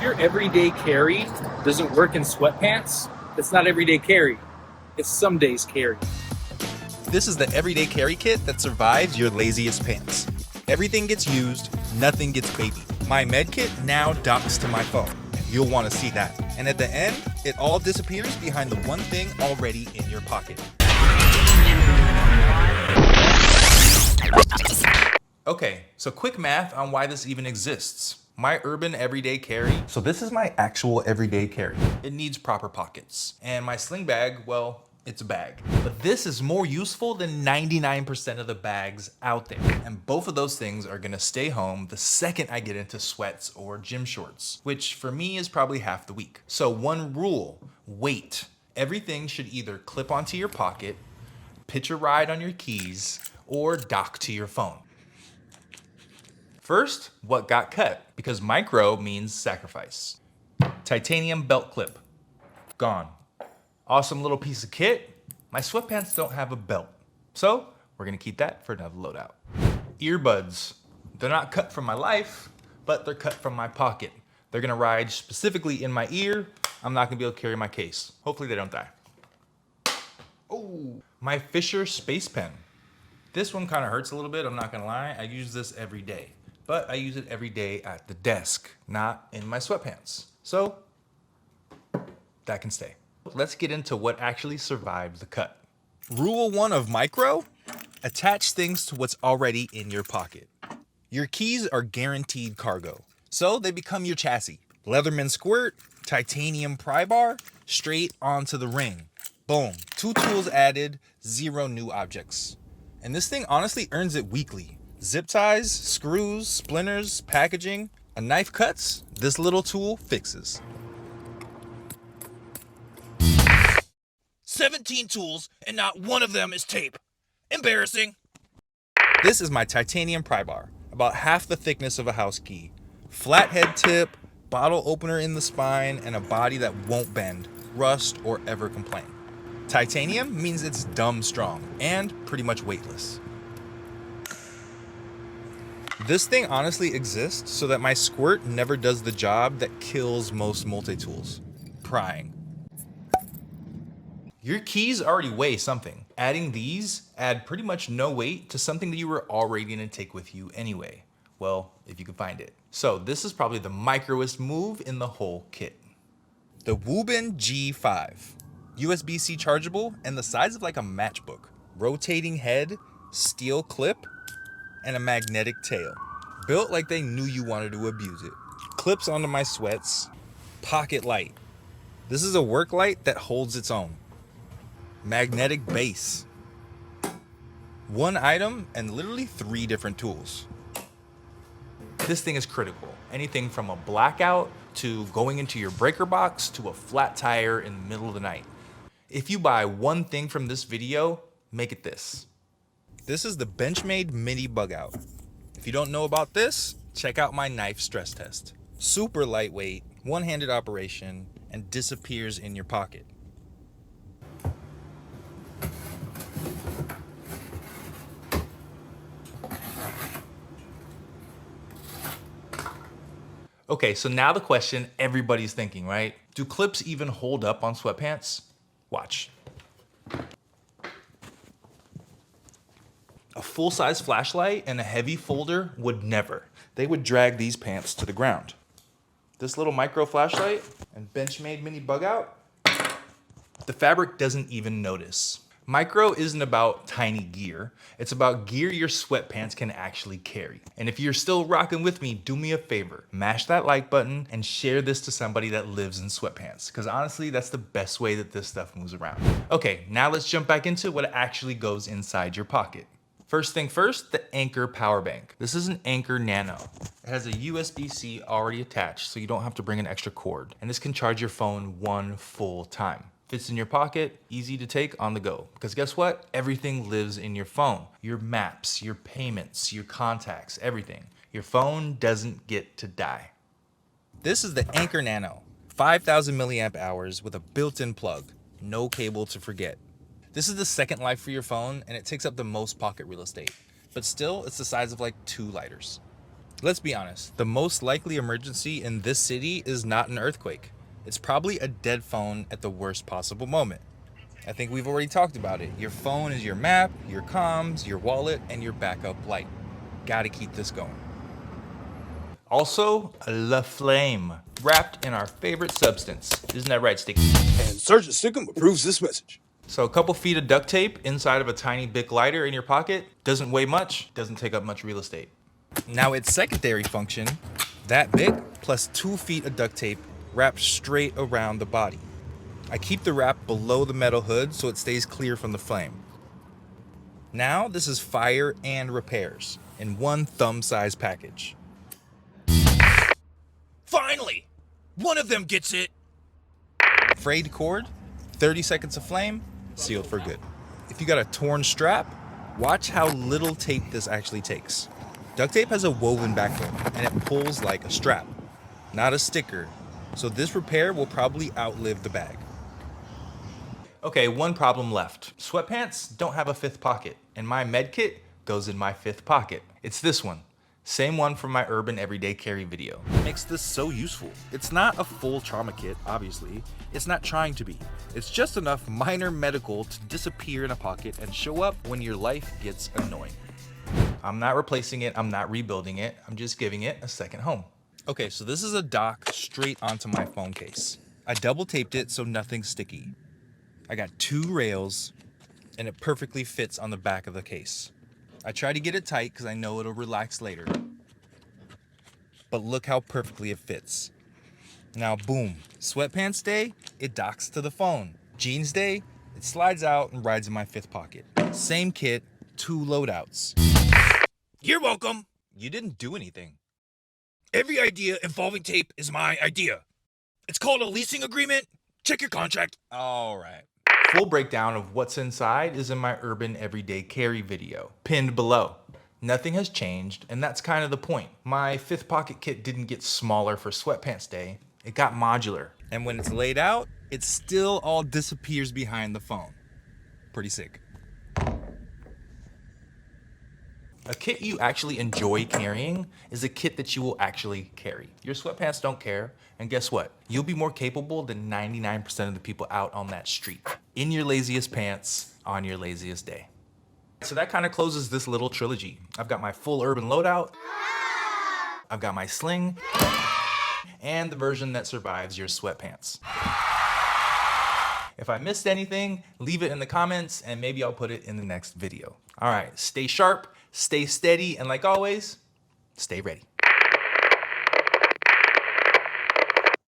your everyday carry doesn't work in sweatpants, it's not everyday carry. It's some days carry. This is the everyday carry kit that survives your laziest pants. Everything gets used, nothing gets babied. My medkit now docks to my phone. You'll want to see that. And at the end, it all disappears behind the one thing already in your pocket. Okay, so quick math on why this even exists. My urban everyday carry. So this is my actual everyday carry. It needs proper pockets. And my sling bag, well, it's a bag. But this is more useful than 99% of the bags out there. And both of those things are gonna stay home the second I get into sweats or gym shorts, which for me is probably half the week. So one rule, weight. Everything should either clip onto your pocket, pitch a ride on your keys, or dock to your phone. First, what got cut? Because micro means sacrifice. Titanium belt clip, gone. Awesome little piece of kit. My sweatpants don't have a belt, so we're gonna keep that for another loadout. Earbuds, they're not cut from my life, but they're cut from my pocket. They're gonna ride specifically in my ear. I'm not gonna be able to carry my case. Hopefully they don't die. Oh, my Fisher space pen. This one kind of hurts a little bit, I'm not gonna lie. I use this every day, but I use it every day at the desk, not in my sweatpants. So that can stay. Let's get into what actually survived the cut. Rule 1 of micro, attach things to what's already in your pocket. Your keys are guaranteed cargo, so they become your chassis. Leatherman squirt, titanium pry bar, straight onto the ring. Boom, 2 tools added, 0 new objects. And this thing honestly earns it weekly. Zip ties, screws, splinters, packaging. A knife cuts, this little tool fixes. 17 tools and not one of them is tape. Embarrassing. This is my titanium pry bar, about half the thickness of a house key. Flat head tip, bottle opener in the spine, and a body that won't bend, rust, or ever complain. Titanium means it's dumb strong and pretty much weightless. This thing honestly exists so that my squirt never does the job that kills most multi-tools, prying. Your keys already weigh something. Adding these add pretty much no weight to something that you were already gonna take with you anyway. Well, if you can find it. So this is probably the microest move in the whole kit. The Woobin G5. USB-C chargeable and the size of like a matchbook. Rotating head, steel clip, and a magnetic tail. Built like they knew you wanted to abuse it. Clips onto my sweats. Pocket light. This is a work light that holds its own. Magnetic base. One item and literally 3 different tools. This thing is critical. Anything from a blackout to going into your breaker box to a flat tire in the middle of the night. If you buy one thing from this video, make it this. This is the Benchmade mini bug out. If you don't know about this, check out my knife stress test. Super lightweight, one-handed operation, and disappears in your pocket. Okay, so now the question everybody's thinking, right? Do clips even hold up on sweatpants? Watch. A full-size flashlight and a heavy folder would never. They would drag these pants to the ground. This little micro flashlight and Benchmade mini bug out, the fabric doesn't even notice. Micro isn't about tiny gear. It's about gear your sweatpants can actually carry. And if you're still rocking with me, do me a favor. Mash that like button and share this to somebody that lives in sweatpants. Because honestly, that's the best way that this stuff moves around. Okay, now let's jump back into what actually goes inside your pocket. First thing first, the Anker power bank. This is an Anker Nano. It has a USB-C already attached, so you don't have to bring an extra cord. And this can charge your phone one full time. Fits in your pocket, easy to take on the go. Because guess what? Everything lives in your phone. Your maps, your payments, your contacts, everything. Your phone doesn't get to die. This is the Anker Nano, 5,000 milliamp hours with a built-in plug. No cable to forget. This is the second life for your phone and it takes up the most pocket real estate. But still, it's the size of like 2 lighters. Let's be honest, the most likely emergency in this city is not an earthquake. It's probably a dead phone at the worst possible moment. I think we've already talked about it. Your phone is your map, your comms, your wallet, and your backup light. Gotta keep this going. Also, La Flame, wrapped in our favorite substance. Isn't that right, Sticky? And Sergeant Stickum approves this message. So a couple feet of duct tape inside of a tiny Bic lighter in your pocket doesn't weigh much, doesn't take up much real estate. Now its secondary function, that Bic plus 2 feet of duct tape wrapped straight around the body. I keep the wrap below the metal hood so it stays clear from the flame. Now this is fire and repairs in one thumb-sized package. Finally! One of them gets it! Frayed cord, 30 seconds of flame, sealed for good. If you got a torn strap, watch how little tape this actually takes. Duct tape has a woven backbone and it pulls like a strap, not a sticker, so this repair will probably outlive the bag. Okay, one problem left. Sweatpants don't have a fifth pocket, and my medkit goes in my fifth pocket. It's this one. Same one from my Urban Everyday Carry video. Makes this so useful. It's not a full trauma kit, obviously. It's not trying to be. It's just enough minor medical to disappear in a pocket and show up when your life gets annoying. I'm not replacing it, I'm not rebuilding it, I'm just giving it a second home. Okay, so this is a dock straight onto my phone case. I double taped it so nothing's sticky. I got 2 rails and it perfectly fits on the back of the case. I try to get it tight because I know it'll relax later. But look how perfectly it fits. Now boom, sweatpants day, it docks to the phone. Jeans day, it slides out and rides in my fifth pocket. Same kit, 2 loadouts. You're welcome. You didn't do anything. Every idea involving tape is my idea. It's called a leasing agreement. Check your contract. All right. Full breakdown of what's inside is in my Urban Everyday Carry video, pinned below. Nothing has changed, and that's kind of the point. My fifth pocket kit didn't get smaller for sweatpants day, it got modular. And when it's laid out, it still all disappears behind the phone. Pretty sick. A kit you actually enjoy carrying is a kit that you will actually carry. Your sweatpants don't care, and guess what? You'll be more capable than 99% of the people out on that street. In your laziest pants, on your laziest day. So that kind of closes this little trilogy. I've got my full Urban Loadout, I've got my Sling, and the version that survives your sweatpants. If I missed anything, leave it in the comments and maybe I'll put it in the next video. All right, stay sharp, stay steady, and like always, stay ready.